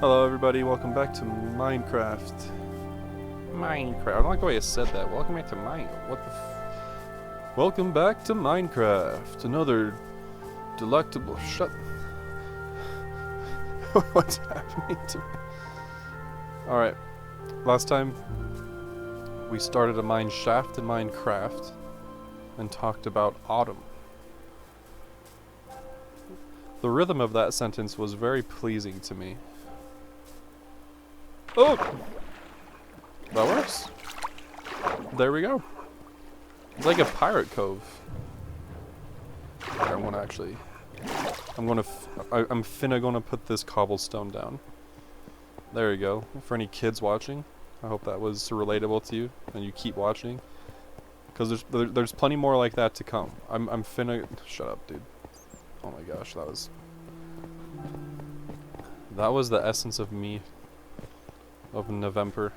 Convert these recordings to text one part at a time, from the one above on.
Hello everybody, welcome back to Minecraft. Minecraft. I don't like the way you said that. Welcome back to what the Welcome back to Minecraft. Another delectable What's happening to me? Alright. Last time we started a mine shaft in Minecraft and talked about autumn. The rhythm of that sentence was very pleasing to me. Oh! That works. There we go. It's like a pirate cove. Here, I'm finna gonna put this cobblestone down. There you go. For any kids watching, I hope that was relatable to you and you keep watching. Cause there's plenty more like that to come. I'm finna shut up, dude. Oh my gosh, that was the essence of me. Of November.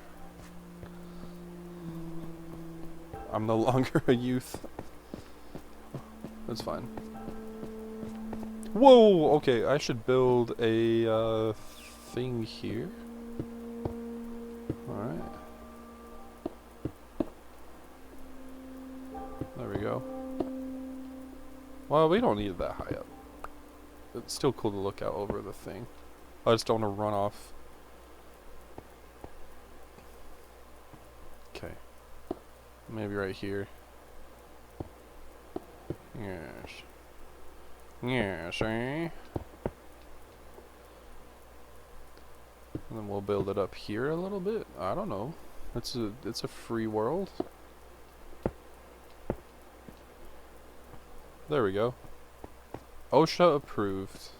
I'm no longer a youth. That's fine. Whoa! Okay, I should build a thing here. Alright. There we go. Well, we don't need it that high up. It's still cool to look out over the thing. I just don't want to run off. Okay. Maybe right here. Yes. Yes, eh? And then we'll build it up here a little bit. I don't know. It's a free world. There we go. OSHA approved.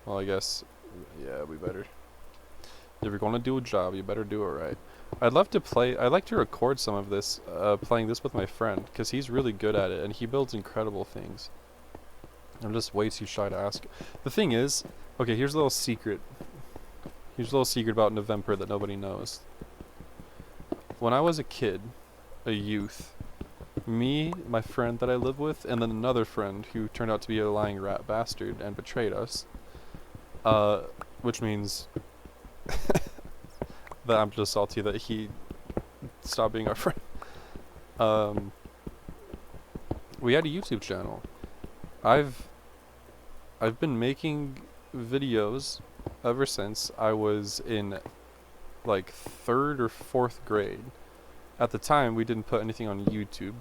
Well, I guess, yeah, we better. If you're gonna do a job, you better do it right. I'd like to record some of this, playing this with my friend, because he's really good at it, and he builds incredible things. I'm just way too shy to ask. The thing is, okay, here's a little secret. Here's a little secret about November that nobody knows. When I was a kid, a youth, me, my friend that I live with, and then another friend who turned out to be a lying rat bastard and betrayed us, which means that I'm just salty that he stopped being our friend. We had a YouTube channel. I've been making videos ever since I was in like 3rd or 4th grade. At the time, we didn't put anything on YouTube.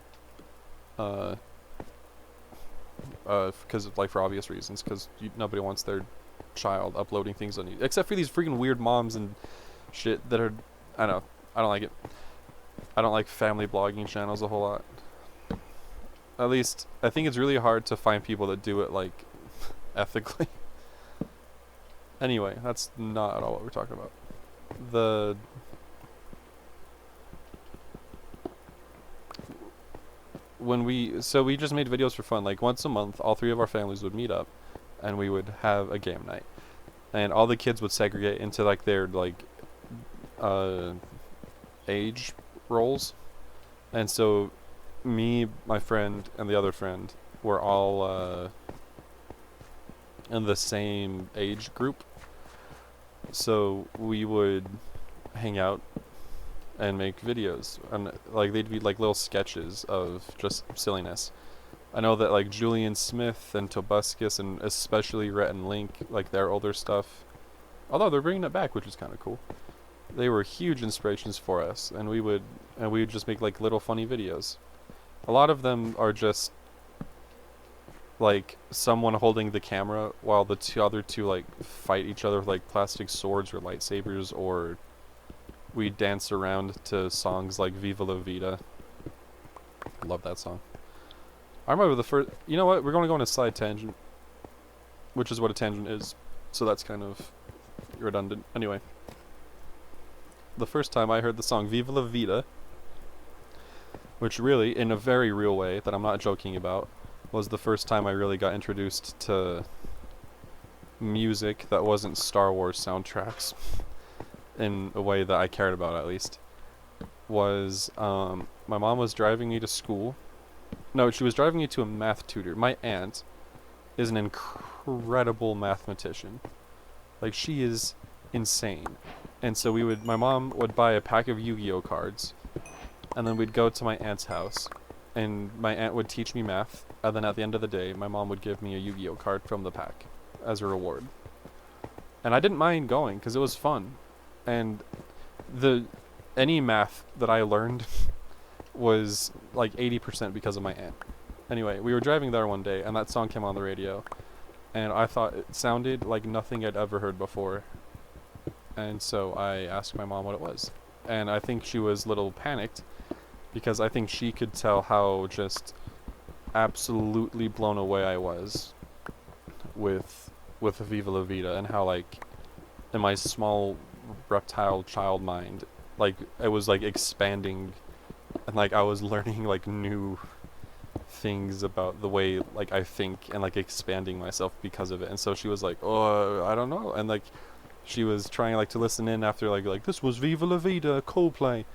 Because like for obvious reasons, because nobody wants their child uploading things on YouTube, except for these freaking weird moms and shit that are, I don't like it. I don't like family blogging channels a whole lot. At least I think it's really hard to find people that do it like ethically. Anyway, that's not at all what we're talking about. We just made videos for fun. Like once a month, all 3 of our families would meet up and we would have a game night, and all the kids would segregate into like their age roles. And so me, my friend, and the other friend were all in the same age group, so we would hang out and make videos, and like they'd be like little sketches of just silliness. I know that like Julian Smith and Tobuscus and especially Rhett and Link, like their older stuff, although they're bringing it back, which is kind of cool. They were huge inspirations for us, and we would just make like little funny videos. A lot of them are just like someone holding the camera while the other two like fight each other with like plastic swords or lightsabers, or we dance around to songs like Viva La Vida. Love that song. I remember the first... You know what? We're going to go on a side tangent, which is what a tangent is, so that's kind of redundant. Anyway, the first time I heard the song Viva La Vida, which really, in a very real way that I'm not joking about, was the first time I really got introduced to music that wasn't Star Wars soundtracks, in a way that I cared about, at least, was my mom was driving me to school No, she was driving me to a math tutor. My aunt is an incredible mathematician. Like, she is insane. And so my mom would buy a pack of Yu-Gi-Oh cards, and then we'd go to my aunt's house, and my aunt would teach me math, and then at the end of the day, my mom would give me a Yu-Gi-Oh card from the pack as a reward. And I didn't mind going, because it was fun. And any math that I learned was like 80% because of my aunt. Anyway, we were driving there one day, and that song came on the radio, and I thought it sounded like nothing I'd ever heard before. And so I asked my mom what it was. And I think she was a little panicked, because I think she could tell how just absolutely blown away I was with Viva La Vida, and how, like, in my small reptile child mind, like, it was like expanding, and like I was learning like new things about the way like I think, and like expanding myself because of it. And so she was like, "Oh, I don't know," and like she was trying like to listen in after like this was Viva La Vida, Coldplay.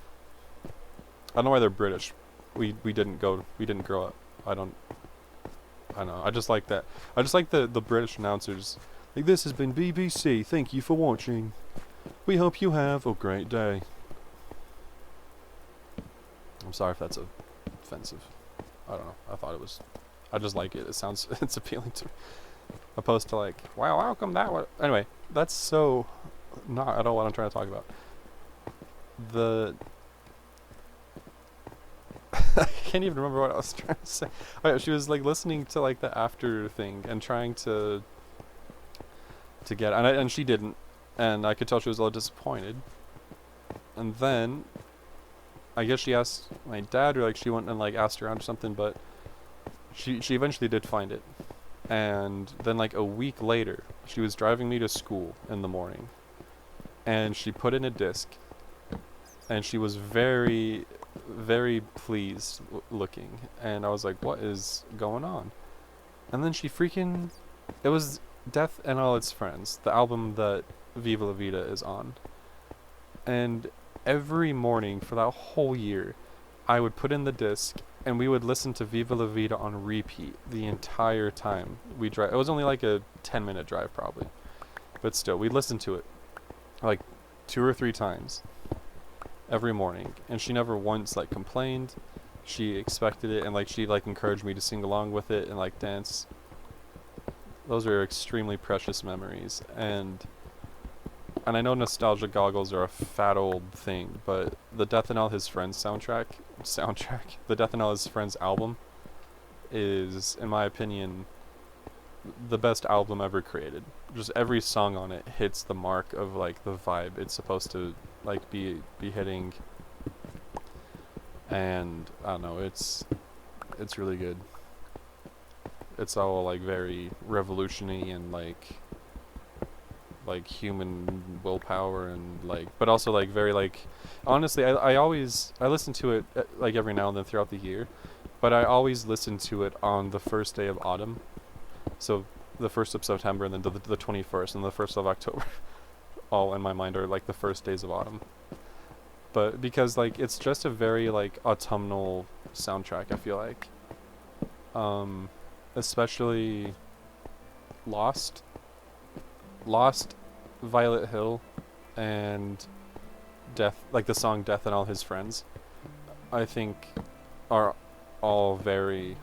I don't know why they're British. We didn't grow up. I don't know. I just like that. I just like the British announcers. Like, this has been BBC. Thank you for watching. We hope you have a great day. I'm sorry if that's offensive. I don't know. I thought it was. I just like it. It sounds. It's appealing to me. Opposed to like, wow, how come that was? Anyway, that's so not at all what I'm trying to talk about. I can't even remember what I was trying to say. Oh, yeah, she was like listening to like the after thing and trying to get, and she didn't, and I could tell she was a little disappointed. And then I guess she asked my dad, or like she went and like asked around or something, but she eventually did find it. And then like a week later, she was driving me to school in the morning, and she put in a disc, and she was very, very pleased looking, and I was like, what is going on? And then it was Death and All Its Friends, the album that Viva La Vida is on. And every morning for that whole year, I would put in the disc, and we would listen to Viva La Vida on repeat the entire time we drive. It was only like a 10-minute drive probably, but still, we listened to it like 2 or 3 times every morning, and she never once like complained. She expected it, and like she like encouraged me to sing along with it and like dance. Those are extremely precious memories, and I know nostalgia goggles are a fat old thing, but the Death and All His Friends the Death and All His Friends album is, in my opinion, the best album ever created. Just every song on it hits the mark of like the vibe it's supposed to like be hitting, and I don't know, it's really good. It's all like very revolutionary and like human willpower, and like, but also like very like, honestly, I listen to it like every now and then throughout the year, but I always listen to it on the first day of autumn. So the 1st of September, and then the 21st and the 1st of October all in my mind are like the first days of autumn. But because like it's just a very like autumnal soundtrack, I feel like. Especially Lost, Violet Hill, and Death, like the song Death and All His Friends, I think are all very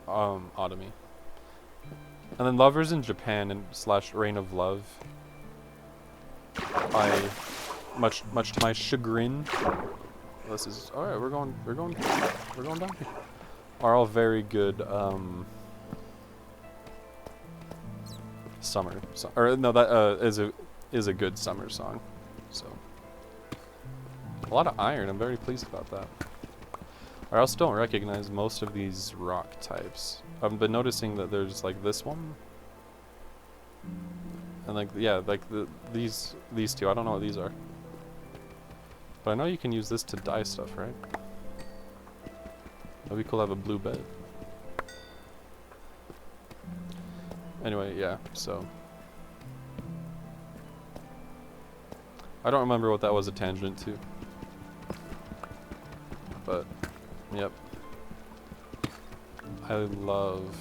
autumny. And then Lovers in Japan and / Reign of Love, I much to my chagrin, this is alright, we're going down here, are all very good summer song, or no, that is a good summer song. So a lot of iron. I'm very pleased about that. I also don't recognize most of these rock types. I've been noticing that there's like this one, and like, yeah, like these two. I don't know what these are, but I know you can use this to dye stuff, right? That'd be cool to have a blue bed. Anyway, yeah, so I don't remember what that was a tangent to, but yep. I love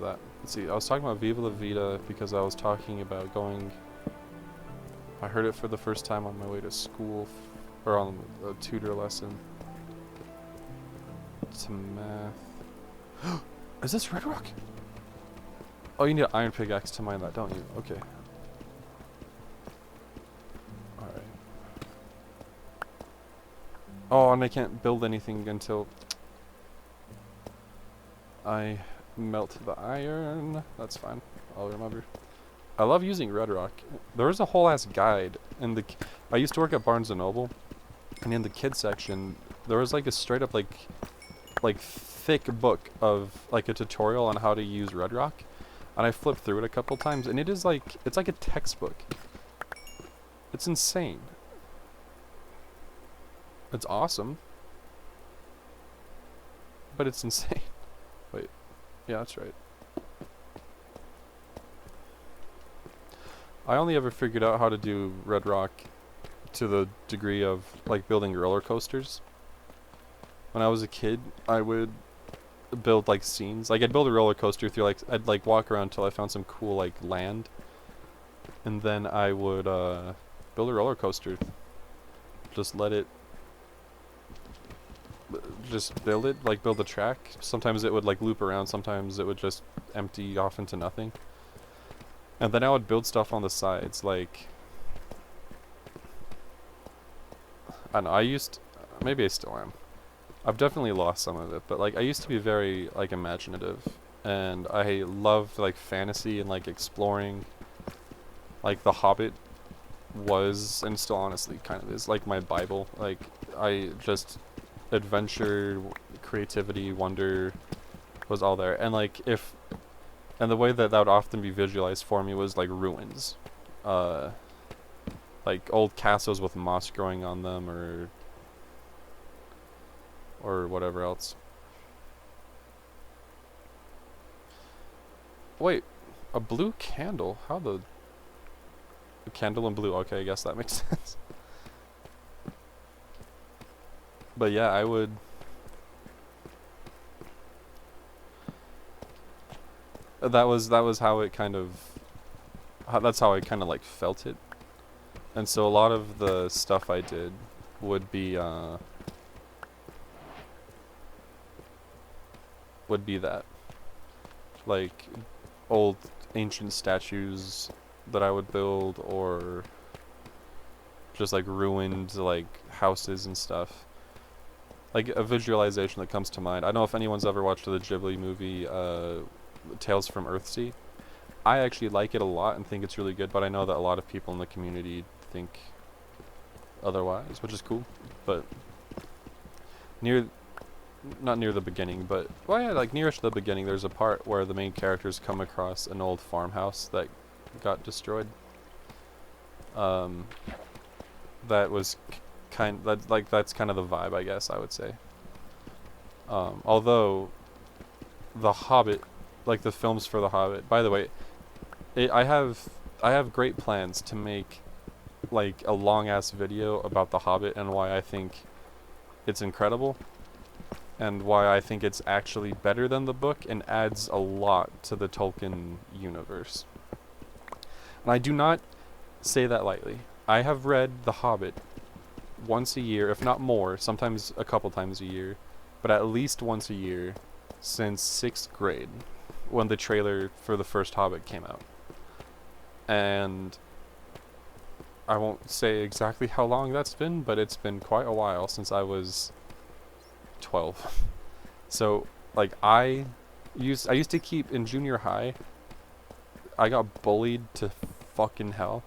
that. Let's see, I was talking about Viva La Vida because I was talking about going... I heard it for the first time on my way to school, or on a tutor lesson. To math. Is this Red Rock? Oh, you need an iron pickaxe to mine that, don't you? Okay. Alright. Oh, and I can't build anything until I melt the iron. That's fine. I'll remember. I love using Red Rock. There was a whole ass guide in the... I used to work at Barnes & Noble, and in the kids section, there was like a straight up like thick book of like a tutorial on how to use Red Rock, and I flipped through it a couple times, and it is like, it's like a textbook. It's insane. It's awesome, but it's insane. Wait, yeah, that's right. I only ever figured out how to do Red Rock to the degree of like building roller coasters. When I was a kid, I would build like scenes. Like I'd build a roller coaster through like, I'd like walk around till I found some cool like land, and then I would build a roller coaster. Just let it, just build it, like build a track. Sometimes it would like loop around, sometimes it would just empty off into nothing. And then I would build stuff on the sides, like, I don't know, maybe I still am. I've definitely lost some of it, but like I used to be very like imaginative, and I love like fantasy and like exploring. Like The Hobbit was, and still honestly kind of is, like my Bible. Like I just, adventure, creativity, wonder was all there. And like and the way that would often be visualized for me was like ruins. Like old castles with moss growing on them, or whatever else. Wait, a blue candle? How a candle in blue? Okay, I guess that makes sense. But yeah, I would... That was how it kind of... that's how I kind of like felt it. And so a lot of the stuff I did would be that. Like old ancient statues that I would build, or just like ruined like houses and stuff. Like a visualization that comes to mind. I don't know if anyone's ever watched the Ghibli movie Tales from Earthsea. I actually like it a lot and think it's really good, but I know that a lot of people in the community think otherwise, which is cool. But not near the beginning, but well, yeah, like nearest to the beginning, there's a part where the main characters come across an old farmhouse that got destroyed. That was that's kind of the vibe, I guess I would say. Although The Hobbit, like the films for The Hobbit, by the way, I have great plans to make like a long ass video about The Hobbit and why I think it's incredible, and why I think it's actually better than the book and adds a lot to the Tolkien universe. And I do not say that lightly. I have read The Hobbit once a year, if not more, sometimes a couple times a year, but at least once a year since 6th grade, when the trailer for the first Hobbit came out. And I won't say exactly how long that's been, but it's been quite a while, since I was 12. So, like, I used to keep, in junior high, I got bullied to fucking hell,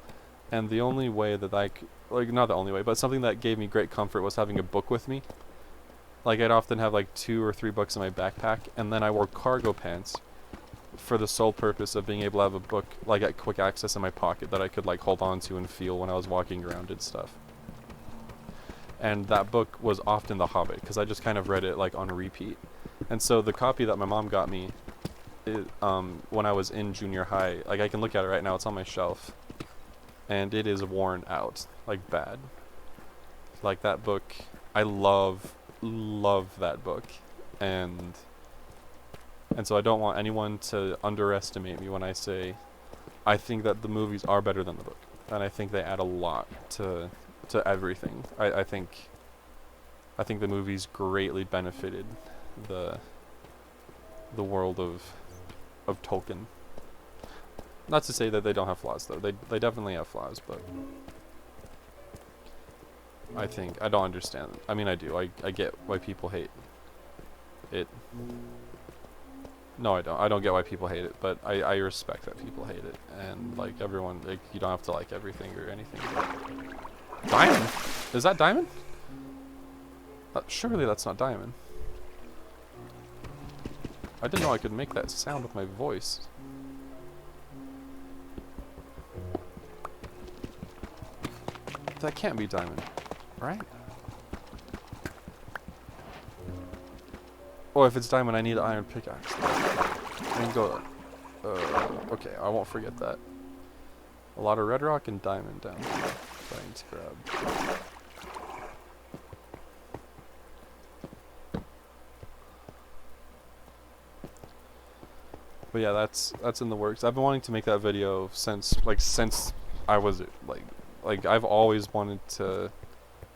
and the only way that like, not the only way, but something that gave me great comfort was having a book with me. Like, I'd often have like 2 or 3 books in my backpack, and then I wore cargo pants for the sole purpose of being able to have a book like at quick access in my pocket that I could like hold on to and feel when I was walking around and stuff. And that book was often The Hobbit, because I just kind of read it like on repeat. And so the copy that my mom got me, when I was in junior high, like I can look at it right now, it's on my shelf, and it is worn out, like bad. Like that book, I love love that book, and so I don't want anyone to underestimate me when I say I think that the movies are better than the book, and I think they add a lot to everything. I think the movies greatly benefited the world of Tolkien. Not to say that they don't have flaws, though. They definitely have flaws, but I think I don't understand. I mean, I do. I get why people hate it. No, I don't. I don't get why people hate it, but I respect that people hate it, and like everyone, like you don't have to like everything or anything. But Diamond? Is that Diamond? Surely that's not Diamond. I didn't know I could make that sound with my voice. That can't be Diamond, right? Oh, if it's Diamond, I need an iron pickaxe. I can go. Okay, I won't forget that. A lot of red rock and diamond down there that I need to grab. But yeah, that's in the works. I've been wanting to make that video since I was like I've always wanted to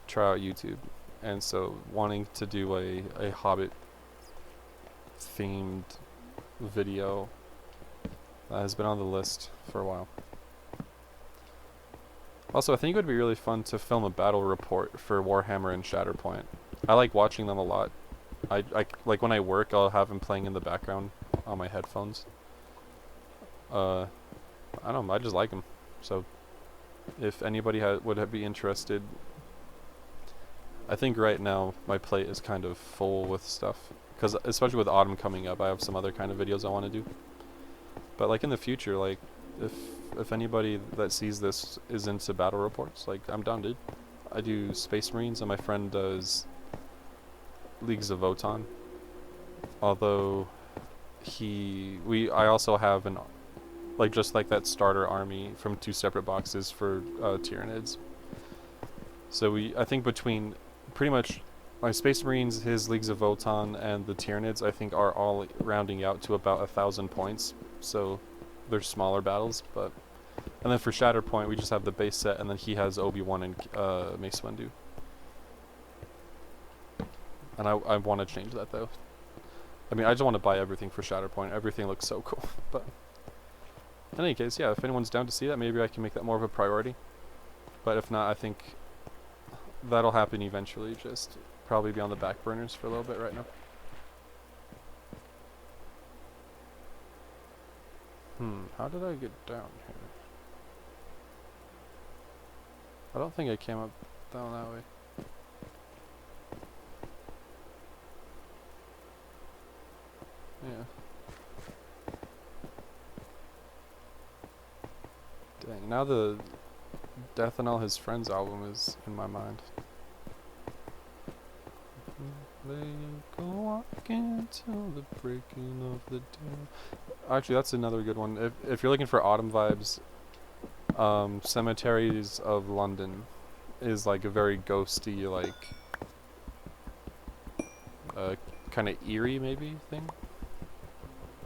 try out YouTube, and so wanting to do a Hobbit themed video has been on the list for a while. Also, I think it would be really fun to film a battle report for Warhammer and Shatterpoint. I like watching them a lot. I like when I work, I'll have them playing in the background on my headphones. I don't know, I just like them. So if anybody would be interested, I think right now my plate is kind of full with stuff, because especially with autumn coming up, I have some other kind of videos I want to do. But like in the future, like if anybody that sees this is into battle reports, like I'm down, dude. I do Space Marines, and my friend does Leagues of Votann. Although I also have just like that starter army from 2 separate boxes for Tyranids. So I think between pretty much my Space Marines, his Leagues of Votann, and the Tyranids, I think are all rounding out to about 1,000 points. So they're smaller battles, but and then for Shatterpoint we just have the base set, and then he has Obi-Wan and Mace Windu. And I want to change that though. I mean, I just want to buy everything for Shatterpoint. Everything looks so cool. But in any case, yeah, if anyone's down to see that, maybe I can make that more of a priority. But if not, I think that'll happen eventually. Just probably be on the back burners for a little bit right now. How did I get down here? I don't think I came up down that way. Yeah. Dang, now the Death and All His Friends album is in my mind. They go walking till the breaking of the day. Actually, that's another good one. If you're looking for autumn vibes, Cemeteries of London is like a very ghosty, like kind of eerie maybe thing.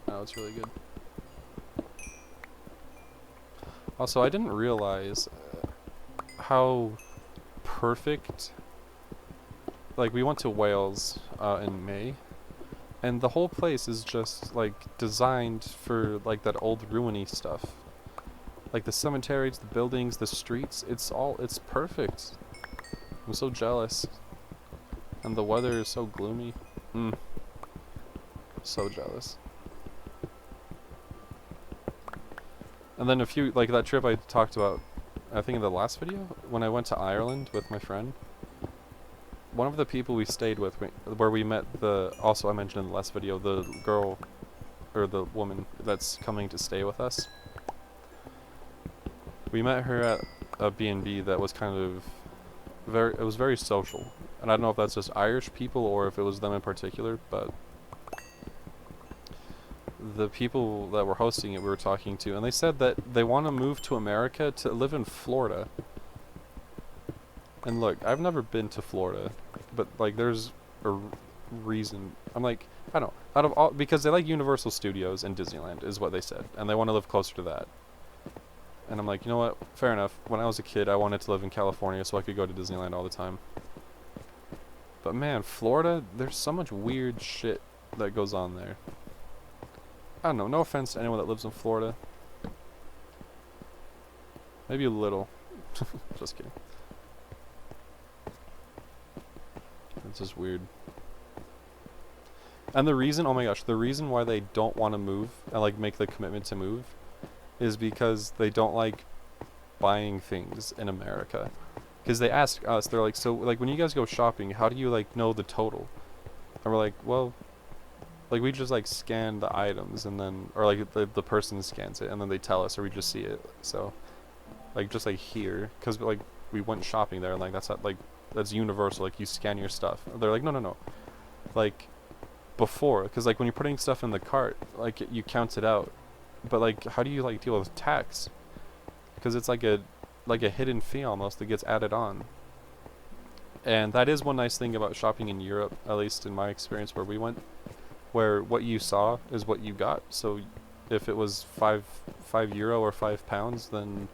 No, it's really good. Also, I didn't realize how perfect. Like, we went to Wales in May, and the whole place is just like designed for like that old ruiny stuff. Like the cemeteries, the buildings, the streets, it's perfect. I'm so jealous. And the weather is so gloomy. So jealous. And then like that trip I talked about, I think in the last video, when I went to Ireland with my friend, one of the people we stayed with, where we met also I mentioned in the last video, the girl, or the woman that's coming to stay with us. We met her at a B&B that was kind of it was very social. And I don't know if that's just Irish people or if it was them in particular, but the people that were hosting it we were talking to, and they said that they want to move to America to live in Florida. And look, I've never been to Florida, but like there's or reason. I'm like, I don't know. Out of all, because they like Universal Studios and Disneyland is what they said, and they want to live closer to that. And I'm like, you know what? Fair enough. When I was a kid, I wanted to live in California so I could go to Disneyland all the time. But man, Florida, there's so much weird shit that goes on there. I don't know. No offense to anyone that lives in Florida. Maybe a little. Just kidding. It's just weird. And the reason, oh my gosh, the reason why they don't want to move and like make the commitment to move is because they don't like buying things in America. Because they ask us, they're like, so like when you guys go shopping, how do you like know the total? And we're like, well, like we just like scan the items and then, or like the person scans it and then they tell us or we just see it. So like just like here, because like we went shopping there and like that's not, like that's universal, like you scan your stuff. They're like, no, like before, because like when you're putting stuff in the cart, like you count it out, but like how do you like deal with tax? Because it's like a hidden fee almost that gets added on. And that is one nice thing about shopping in Europe, at least in my experience where we went, where what you saw is what you got. So if it was €5 or £5, then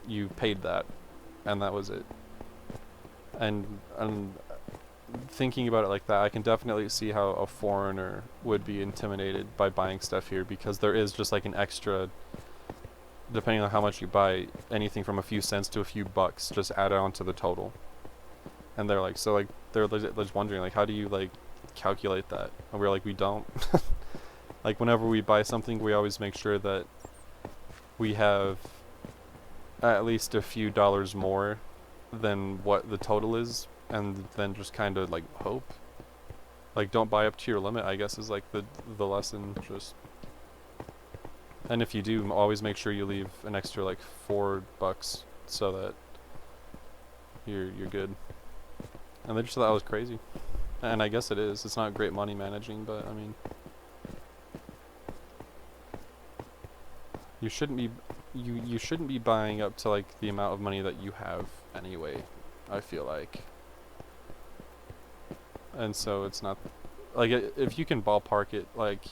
you paid that, and that was it. And thinking about it like that, I can definitely see how a foreigner would be intimidated by buying stuff here, because there is just like an extra, depending on how much you buy, anything from a few cents to a few bucks just added on to the total. And they're like, so like they're just wondering like, how do you like calculate that? And we're like, we don't. Like whenever we buy something, we always make sure that we have at least a few dollars more than what the total is, and then just kind of like hope. Like don't buy up to your limit, I guess, is like the lesson. Just, and if you do, always make sure you leave an extra like $4 so that you're good. And they just thought that was crazy, and I guess it is. It's not great money managing, but I mean, you shouldn't be buying up to like the amount of money that you have anyway, I feel like. And so it's not like, if you can ballpark it, like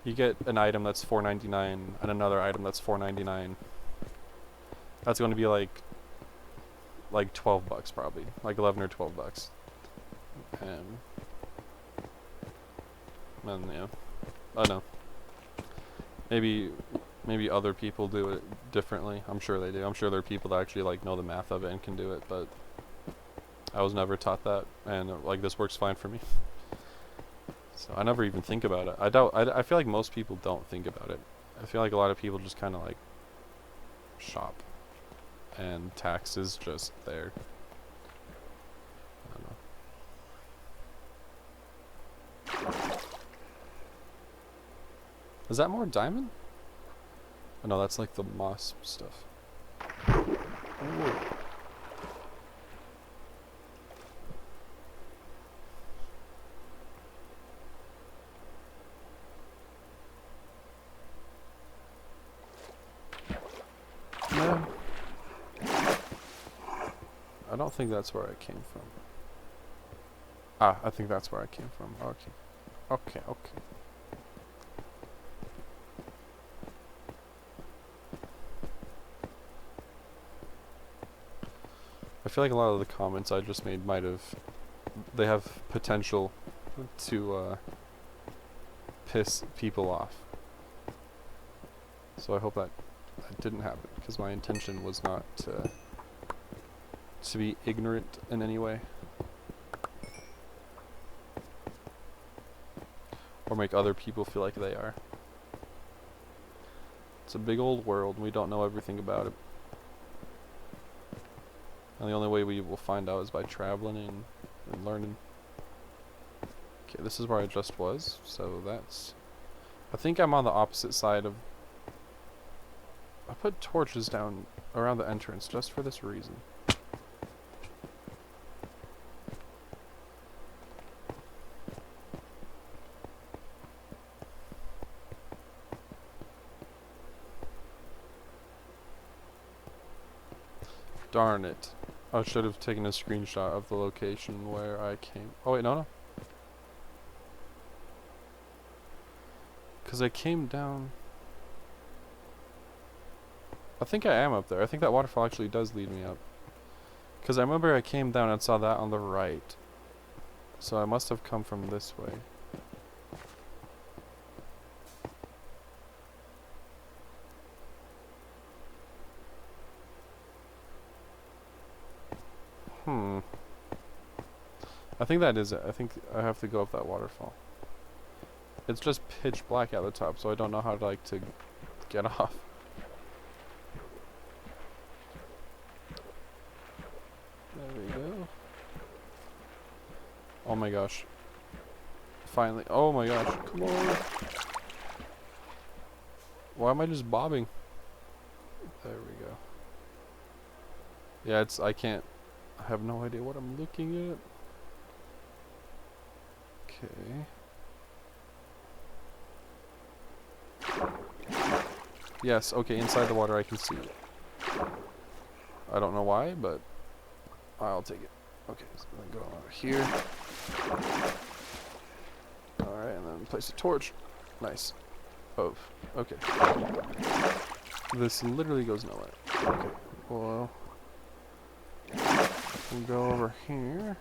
you get an item that's $4.99 and another item that's $4.99, that's going to be like $12 probably, like 11 or $12. And yeah, I don't know. Maybe other people do it differently. I'm sure they do. I'm sure there are people that actually like know the math of it and can do it, but I was never taught that, and like this works fine for me. So I never even think about it. I feel like most people don't think about it. I feel like a lot of people just kind of like shop, and tax is just there. I don't know. Is that more diamond? Oh, no, that's like the moss stuff. Ooh. No. I don't think that's where I came from. Ah, I think that's where I came from. Okay. I feel like a lot of the comments I just made they have potential to piss people off. So I hope that didn't happen, because my intention was not to be ignorant in any way, or make other people feel like they are. It's a big old world, and we don't know everything about it. And the only way we will find out is by traveling and learning. Okay, this is where I just was, so that's... I think I'm on the opposite side of... I put torches down around the entrance just for this reason. Darn it. I should have taken a screenshot of the location where I came. Oh wait, no. Because I came down. I think I am up there. I think that waterfall actually does lead me up. Because I remember I came down and saw that on the right. So I must have come from this way. I think that is it. I think I have to go up that waterfall. It's just pitch black at the top, so I don't know how to, like, to get off. There we go. Oh my gosh. Finally. Oh my gosh. Come on. Why am I just bobbing? There we go. Yeah, I can't. I have no idea what I'm looking at. Okay. Yes, okay, inside the water I can see it. I don't know why, but I'll take it. Okay, so then go over here. Alright, and then place a torch. Nice. Oh, okay. This literally goes nowhere. Okay, well, we'll go over here.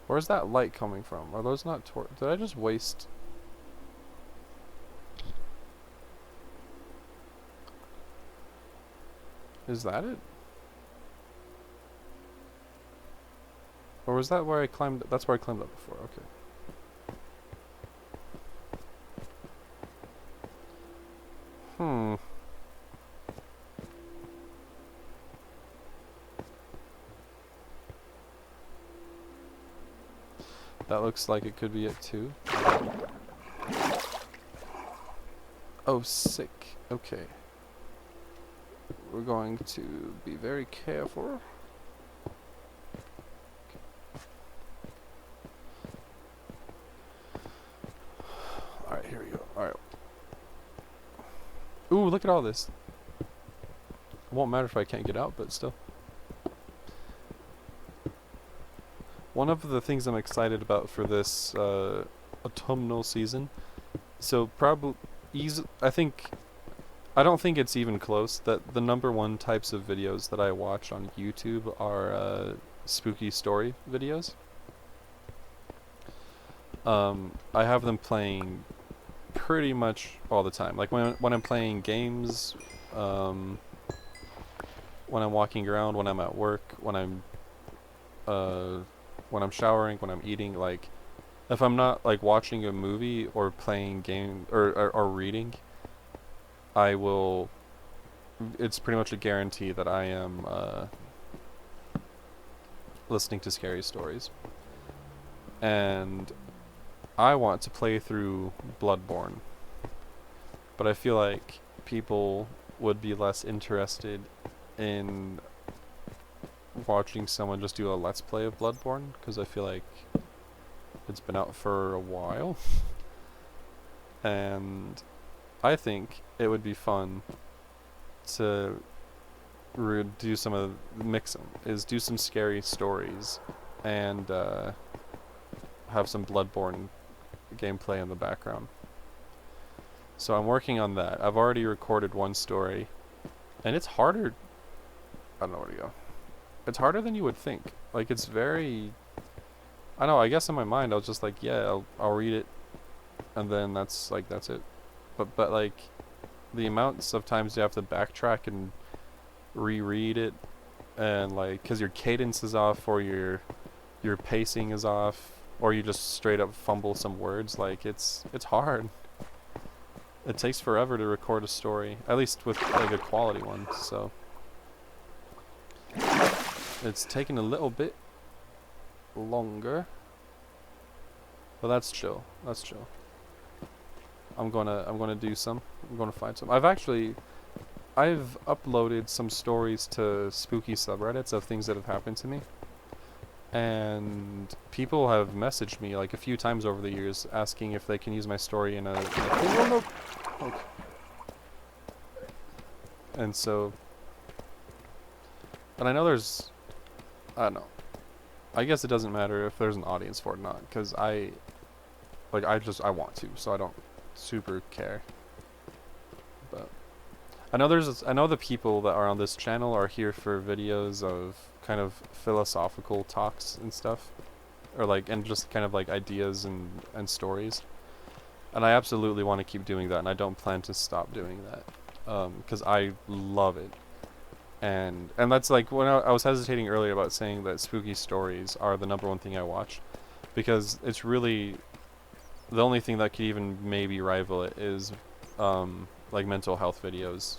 Where's that light coming from? Are those not torch? Did I just waste? Is that it? Or was that where I climbed? That's where I climbed up before. Okay. That looks like it could be it too. Oh, sick. Okay. We're going to be very careful. Alright, here we go. Alright. Ooh, look at all this. It won't matter if I can't get out, but still. One of the things I'm excited about for this autumnal season, so probably I don't think it's even close that the #1 types of videos that I watch on YouTube are spooky story videos. I have them playing pretty much all the time. Like when I'm playing games, when I'm walking around, when I'm at work, when I'm showering, when I'm eating, like if I'm not like watching a movie or playing game or reading, I will, it's pretty much a guarantee that I am listening to scary stories. And I want to play through Bloodborne, but I feel like people would be less interested in watching someone just do a let's play of Bloodborne, because I feel like it's been out for a while. And I think it would be fun to do some of mix them, is do some scary stories and have some Bloodborne gameplay in the background. So I'm working on that. I've already recorded one story, and it's harder. I don't know where to go. It's harder than you would think. Like, it's very, I know, I guess in my mind I was just like, yeah, I'll read it, and then that's it. But like, the amounts of times you have to backtrack and reread it, and like, cause your cadence is off, or your pacing is off, or you just straight up fumble some words, like it's hard. It takes forever to record a story, at least with like a quality one, so it's taking a little bit longer, but that's chill. That's chill. I'm gonna do some. I'm gonna find some. I've uploaded some stories to spooky subreddits of things that have happened to me, and people have messaged me like a few times over the years asking if they can use my story in a okay. And so, but I know there's, I don't know, I guess it doesn't matter if there's an audience for it or not, because I Like, I want to, so I don't super care. But I know the people that are on this channel are here for videos of kind of philosophical talks and stuff, or like, and just kind of like ideas and stories. And I absolutely want to keep doing that, and I don't plan to stop doing that, because I love it. And that's like when I was hesitating earlier about saying that spooky stories are the #1 thing I watch, because it's really the only thing that could even maybe rival it is like mental health videos.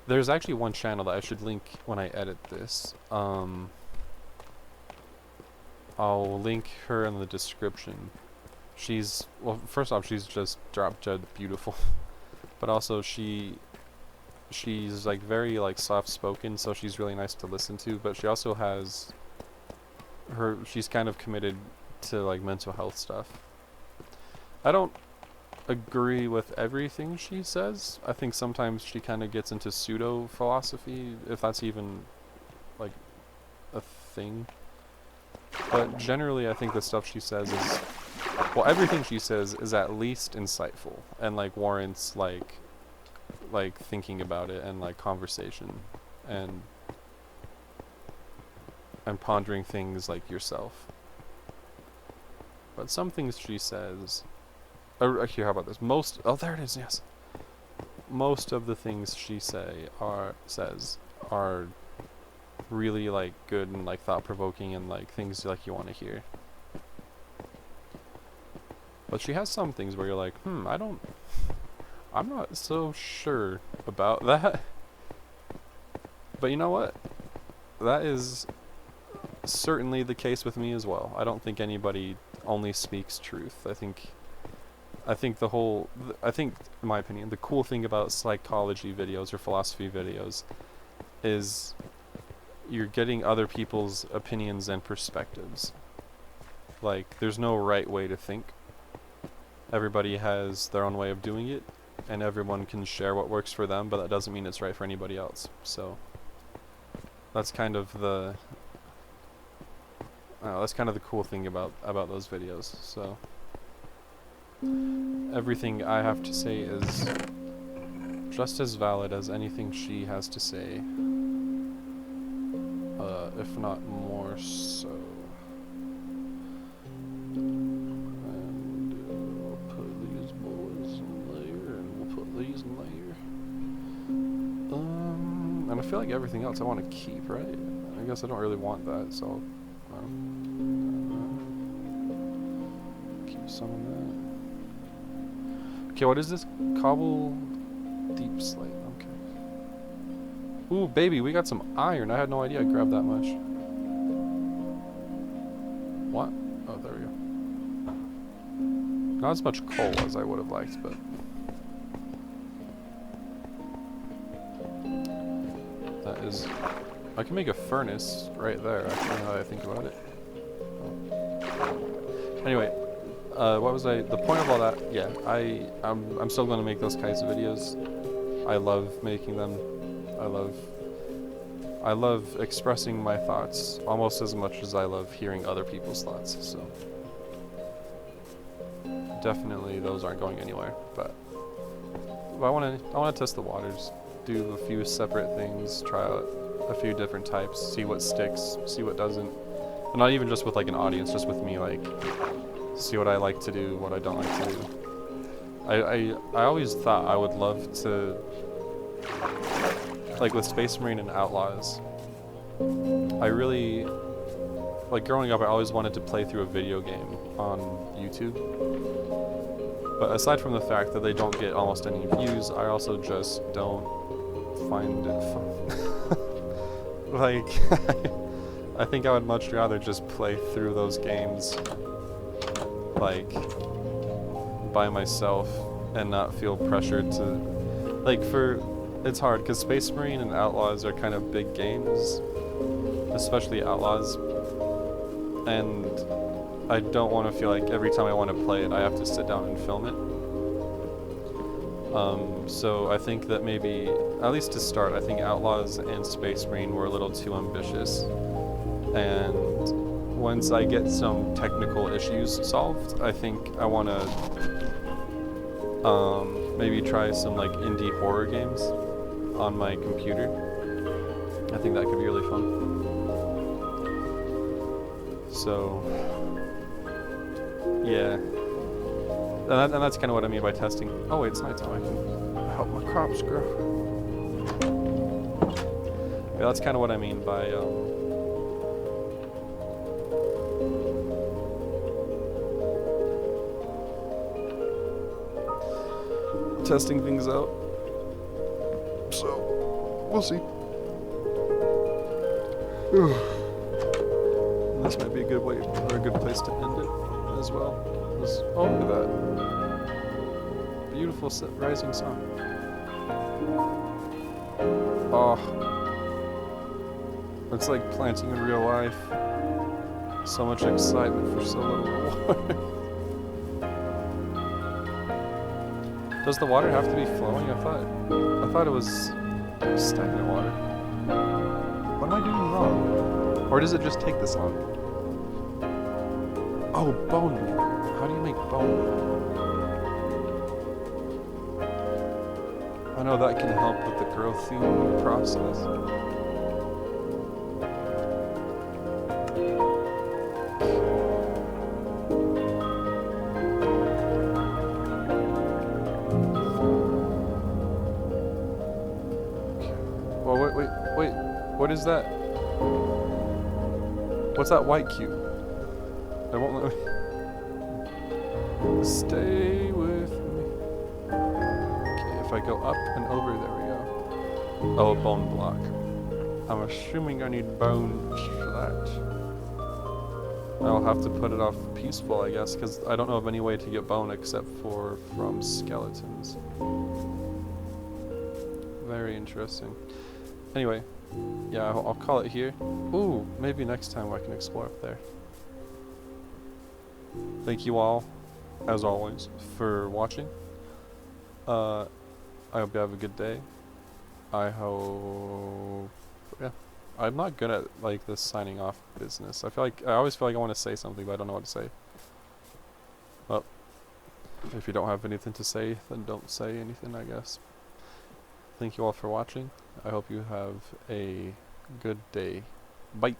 There's actually one channel that I should link when I edit this. I'll link her in the description. Well, first off, she's just drop dead beautiful, but also she's like very like soft spoken, so she's really nice to listen to. But she also has she's kind of committed to like mental health stuff. I don't agree with everything she says. I think sometimes she kind of gets into pseudo philosophy, if that's even like a thing. But generally, I think the stuff she says is, well, everything she says is at least insightful and like warrants like thinking about it and like conversation and pondering things like yourself. But some things she says, here, how about this? There it is, yes. Most of the things she says are really like good and like thought-provoking and like things like you want to hear. But she has some things where you're like, I'm not so sure about that. But you know what? That is certainly the case with me as well. I don't think anybody only speaks truth. I think in my opinion, the cool thing about psychology videos or philosophy videos is you're getting other people's opinions and perspectives. Like, there's no right way to think. Everybody has their own way of doing it, and everyone can share what works for them, but that doesn't mean it's right for anybody else. So that's kind of the cool thing about those videos. So everything I have to say is just as valid as anything she has to say, if not more so. And we'll put these boys in layer, and we'll put these in layer. And I feel like everything else I want to keep, right? I guess I don't really want that, so keep some of that. Okay, what is this? Cobble deep slate. Okay. Ooh, baby, we got some iron. I had no idea I grabbed that much. What? Oh, there we go. Not as much coal as I would have liked, but that is. I can make a furnace right there, actually, now that I think about it. Oh. Anyway. What was the point of all that? Yeah, I'm still going to make those kinds of videos. I love making them. I love expressing my thoughts almost as much as I love hearing other people's thoughts. So definitely those aren't going anywhere. But I want to test the waters, do a few separate things, try out a few different types, see what sticks, see what doesn't. And not even just with like an audience, just with me, like. See what I like to do, what I don't like to do. I always thought I would love to, like with Space Marine and Outlaws, I really, like growing up I always wanted to play through a video game on YouTube. But aside from the fact that they don't get almost any views, I also just don't find it fun. Like, I think I would much rather just play through those games like by myself and not feel pressured to like it's hard because Space Marine and Outlaws are kind of big games, especially Outlaws, and I don't want to feel like every time I want to play it I have to sit down and film it. So I think that maybe, at least to start, I think Outlaws and Space Marine were a little too ambitious, and once I get some technical issues solved, I think I want to maybe try some like indie horror games on my computer. I think that could be really fun. So, yeah. And that's kind of what I mean by testing. Oh wait, it's nighttime. I can help my crops grow. Yeah, that's kind of what I mean by testing things out. So, we'll see. This might be a good way or a good place to end it as well. Oh, look at that. Beautiful rising sun. Oh. It's like planting in real life. So much excitement for so little reward. Does the water have to be flowing? I thought it was stagnant water. What am I doing wrong? Or does it just take this long? Oh, bone meal. How do you make bone meal? I know that can help with the growthing process. Well, wait. What is that? What's that white cube? It won't let me. Stay with me. Okay, if I go up and over, there we go. Oh, a bone block. I'm assuming I need bones for that. I'll have to put it off peaceful, I guess, because I don't know of any way to get bone except for from skeletons. Very interesting. Anyway, yeah, I'll call it here. Ooh, maybe next time I can explore up there. Thank you all, as always, for watching. I hope you have a good day. I hope... yeah. I'm not good at, like, this signing off business. I always feel like I want to say something, but I don't know what to say. Well, if you don't have anything to say, then don't say anything, I guess. Thank you all for watching. I hope you have a good day. Bye.